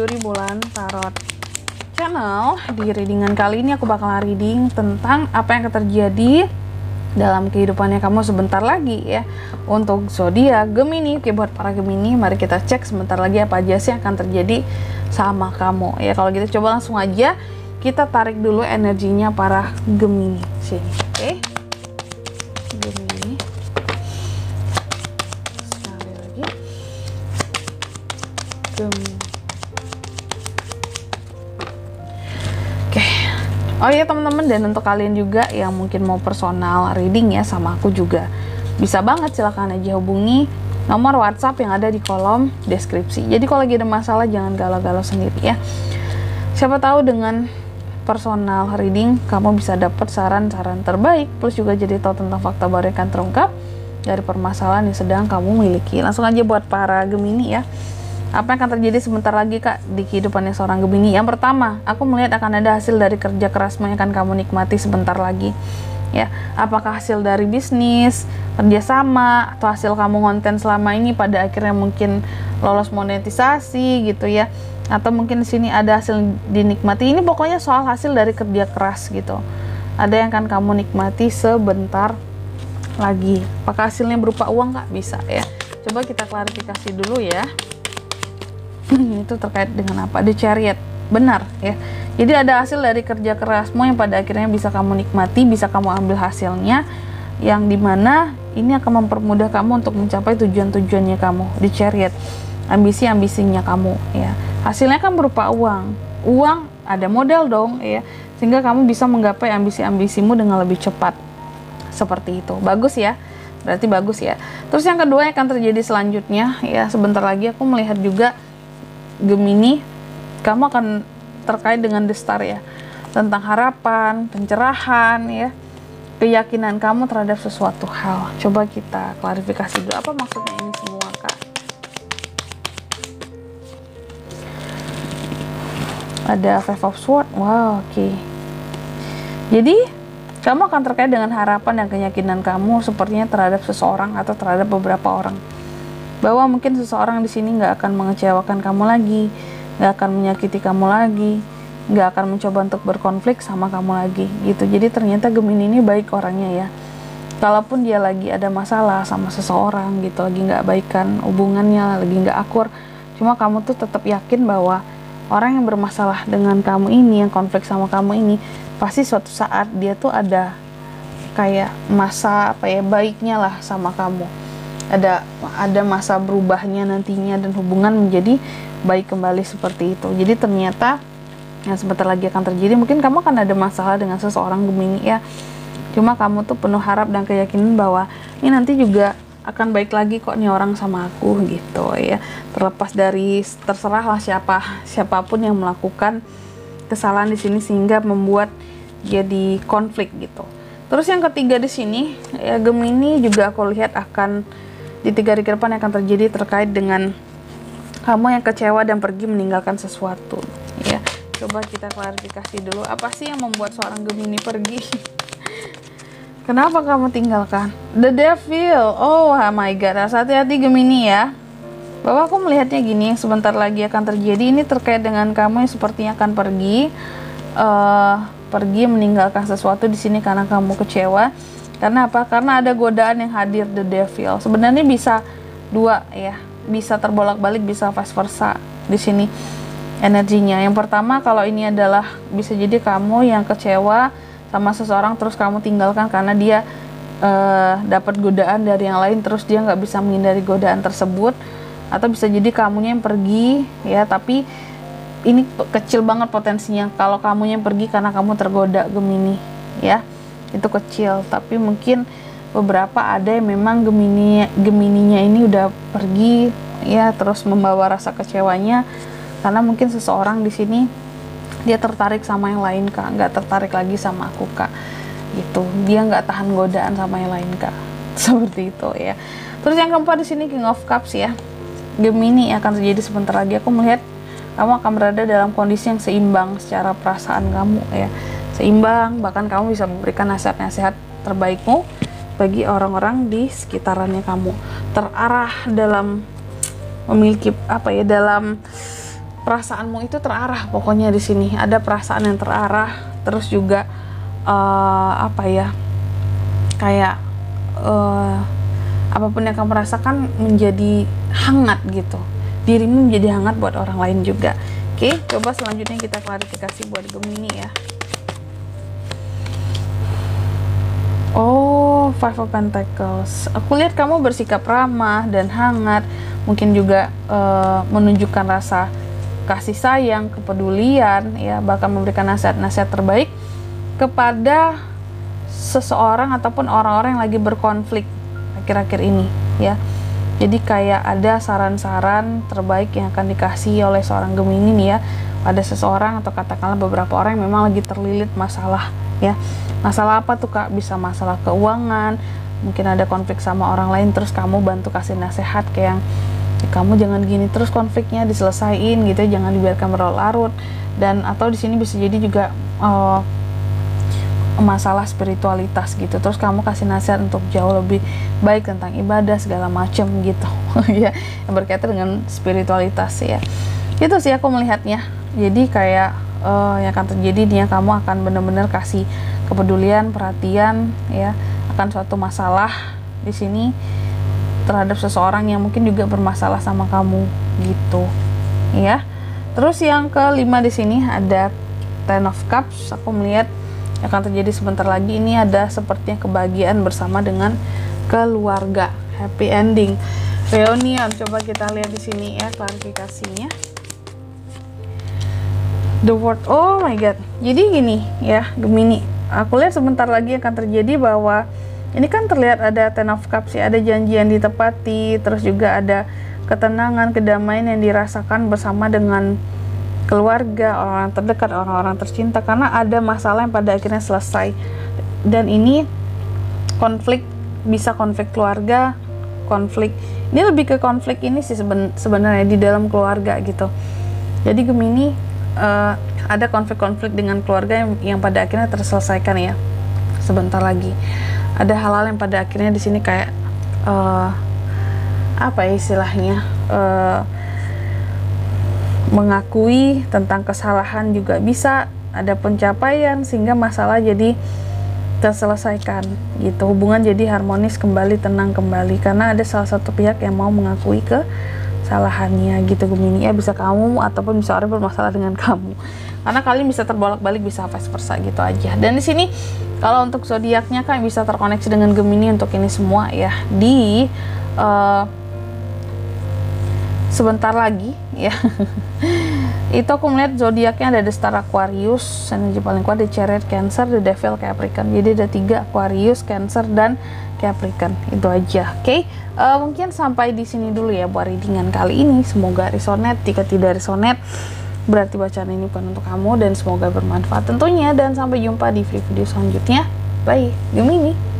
Duri Bulan Tarot Channel. Di readingan kali ini aku bakal reading tentang apa yang akan terjadi dalam kehidupannya kamu sebentar lagi ya. Untuk zodiak Gemini, oke, buat para Gemini, mari kita cek sebentar lagi apa aja sih yang akan terjadi sama kamu ya. Kalau gitu coba langsung aja kita tarik dulu energinya para Gemini sini, oke? Gemini. Sekali lagi. Gemini. Oke. Oh iya teman-teman, dan untuk kalian juga yang mungkin mau personal reading ya sama aku juga, bisa banget, silahkan aja hubungi nomor WhatsApp yang ada di kolom deskripsi. Jadi kalau lagi ada masalah jangan galau-galau sendiri ya. Siapa tahu dengan personal reading kamu bisa dapat saran-saran terbaik, plus juga jadi tahu tentang fakta baru yang akan terungkap dari permasalahan yang sedang kamu miliki. Langsung aja buat para Gemini ya. Apa yang akan terjadi sebentar lagi Kak di kehidupannya seorang Gemini? Yang pertama, aku melihat akan ada hasil dari kerja kerasmu yang akan kamu nikmati sebentar lagi. Ya, apakah hasil dari bisnis, kerjasama, atau hasil kamu konten selama ini pada akhirnya mungkin lolos monetisasi gitu ya, atau mungkin di sini ada hasil dinikmati. Ini pokoknya soal hasil dari kerja keras gitu. Ada yang akan kamu nikmati sebentar lagi. Apakah hasilnya berupa uang Kak? Bisa ya. Coba kita klarifikasi dulu ya. Itu terkait dengan apa? The Chariot, benar ya. Jadi ada hasil dari kerja kerasmu yang pada akhirnya bisa kamu nikmati, bisa kamu ambil hasilnya, yang dimana ini akan mempermudah kamu untuk mencapai tujuan-tujuannya kamu. The Chariot, ambisi-ambisinya kamu ya. Hasilnya kan berupa uang. Uang ada modal dong ya, sehingga kamu bisa menggapai ambisi-ambisimu dengan lebih cepat. Seperti itu. Bagus ya. Berarti bagus ya. Terus yang kedua yang akan terjadi selanjutnya ya, sebentar lagi aku melihat juga Gemini, kamu akan terkait dengan The Star ya, tentang harapan, pencerahan ya, keyakinan kamu terhadap sesuatu hal. Coba kita klarifikasi dulu, apa maksudnya ini semua Kak? Ada Five of Swords, wow, oke. Jadi kamu akan terkait dengan harapan dan keyakinan kamu sepertinya terhadap seseorang atau terhadap beberapa orang, bahwa mungkin seseorang di sini nggak akan mengecewakan kamu lagi, nggak akan menyakiti kamu lagi, nggak akan mencoba untuk berkonflik sama kamu lagi gitu. Jadi ternyata Gemini ini baik orangnya ya. Kalaupun dia lagi ada masalah sama seseorang gitu, lagi nggak baikan hubungannya, lagi nggak akur, cuma kamu tuh tetap yakin bahwa orang yang bermasalah dengan kamu ini, yang konflik sama kamu ini, pasti suatu saat dia tuh ada kayak masa apa ya, baiknya lah sama kamu. Ada masa berubahnya nantinya dan hubungan menjadi baik kembali seperti itu. Jadi ternyata yang sebentar lagi akan terjadi, mungkin kamu akan ada masalah dengan seseorang Gemini ya, cuma kamu tuh penuh harap dan keyakinan bahwa ini nanti juga akan baik lagi kok nih orang sama aku gitu ya. Terlepas dari, terserahlah siapapun yang melakukan kesalahan di sini sehingga membuat jadi konflik gitu. Terus yang ketiga di sini ya, Gemini juga aku lihat akan di 3 hari ke depan yang akan terjadi terkait dengan kamu yang kecewa dan pergi meninggalkan sesuatu ya. Coba kita klarifikasi dulu, apa sih yang membuat seorang Gemini pergi? Kenapa kamu tinggalkan? The Devil. Oh my god, hati-hati Gemini ya. Bahwa aku melihatnya gini, yang sebentar lagi akan terjadi ini terkait dengan kamu yang sepertinya akan pergi meninggalkan sesuatu di sini karena kamu kecewa. Karena apa? Karena ada godaan yang hadir, The Devil. Sebenarnya bisa dua ya, bisa terbolak-balik, bisa vice versa di sini energinya. Yang pertama, kalau ini adalah bisa jadi kamu yang kecewa sama seseorang terus kamu tinggalkan karena dia dapat godaan dari yang lain, terus dia nggak bisa menghindari godaan tersebut. Atau bisa jadi kamunya yang pergi ya, tapi ini kecil banget potensinya kalau kamunya yang pergi karena kamu tergoda Gemini ya. Itu kecil, tapi mungkin beberapa ada yang memang Gemininya ini udah pergi ya, terus membawa rasa kecewanya karena mungkin seseorang di sini dia tertarik sama yang lain Kak, nggak tertarik lagi sama aku Kak gitu. Dia nggak tahan godaan sama yang lain Kak, seperti itu ya. Terus yang keempat di sini King of Cups ya, Gemini akan terjadi sebentar lagi. Aku melihat kamu akan berada dalam kondisi yang seimbang secara perasaan kamu ya, seimbang, bahkan kamu bisa memberikan nasihat-nasihat terbaikmu bagi orang-orang di sekitarannya kamu, terarah dalam memiliki apa ya, dalam perasaanmu itu terarah. Pokoknya di sini ada perasaan yang terarah, terus juga apa ya, kayak apapun yang kamu rasakan menjadi hangat gitu, dirimu menjadi hangat buat orang lain juga. Oke, coba selanjutnya kita klarifikasi buat Gemini ya. Oh, Five of Pentacles. Aku lihat kamu bersikap ramah dan hangat, mungkin juga menunjukkan rasa kasih sayang, kepedulian, ya, bahkan memberikan nasihat-nasihat terbaik kepada seseorang ataupun orang-orang yang lagi berkonflik akhir-akhir ini, ya. Jadi kayak ada saran-saran terbaik yang akan dikasih oleh seorang Gemini nih ya, pada seseorang atau katakanlah beberapa orang yang memang lagi terlilit masalah, ya. Masalah apa tuh Kak? Bisa masalah keuangan, mungkin ada konflik sama orang lain, terus kamu bantu kasih nasihat kayak yang kamu jangan gini terus, konfliknya diselesain gitu ya, jangan dibiarkan berlarut. Dan atau di sini bisa jadi juga masalah spiritualitas gitu, terus kamu kasih nasihat untuk jauh lebih baik tentang ibadah segala macam gitu ya, yang berkaitan dengan spiritualitas ya. Itu sih aku melihatnya. Jadi kayak yang akan terjadi nih ya, kamu akan benar-benar kasih kepedulian, perhatian ya akan suatu masalah di sini terhadap seseorang yang mungkin juga bermasalah sama kamu gitu ya. Terus yang kelima di sini ada Ten of Cups. Aku melihat yang akan terjadi sebentar lagi ini ada sepertinya kebahagiaan bersama dengan keluarga, happy ending, reunion. Coba kita lihat di sini ya klarifikasinya. The World. Oh my god. Jadi gini ya Gemini, aku lihat sebentar lagi akan terjadi bahwa ini kan terlihat ada Ten of Cups ya, ada janji yang ditepati, terus juga ada ketenangan, kedamaian yang dirasakan bersama dengan keluarga, orang-orang terdekat, orang-orang tercinta, karena ada masalah yang pada akhirnya selesai. Dan ini konflik, bisa konflik keluarga, konflik, ini lebih ke konflik ini sih sebenarnya di dalam keluarga gitu. Jadi Gemini ada konflik-konflik dengan keluarga yang pada akhirnya terselesaikan ya sebentar lagi. Ada hal-hal yang pada akhirnya di sini kayak apa ya istilahnya, mengakui tentang kesalahan juga bisa, ada pencapaian sehingga masalah jadi terselesaikan gitu, hubungan jadi harmonis kembali, tenang kembali, karena ada salah satu pihak yang mau mengakui kesalahannya gitu Gemini ya. Bisa kamu ataupun bisa orang bermasalah dengan kamu, karena kalian bisa terbolak-balik, bisa vice versa gitu aja. Dan di sini kalau untuk zodiaknya kan bisa terkoneksi dengan Gemini untuk ini semua ya. Di sebentar lagi ya itu aku melihat zodiaknya ada The Star, Aquarius, energi paling kuat The Chariot, Cancer, The Devil, Capricorn. Jadi ada 3, Aquarius, Cancer, dan Capricorn. Itu aja. Oke, mungkin sampai di sini dulu ya buat readingan kali ini. Semoga resonate. Jika tidak resonate berarti bacaan ini bukan untuk kamu, dan semoga bermanfaat tentunya. Dan sampai jumpa di video selanjutnya. Bye Gemini.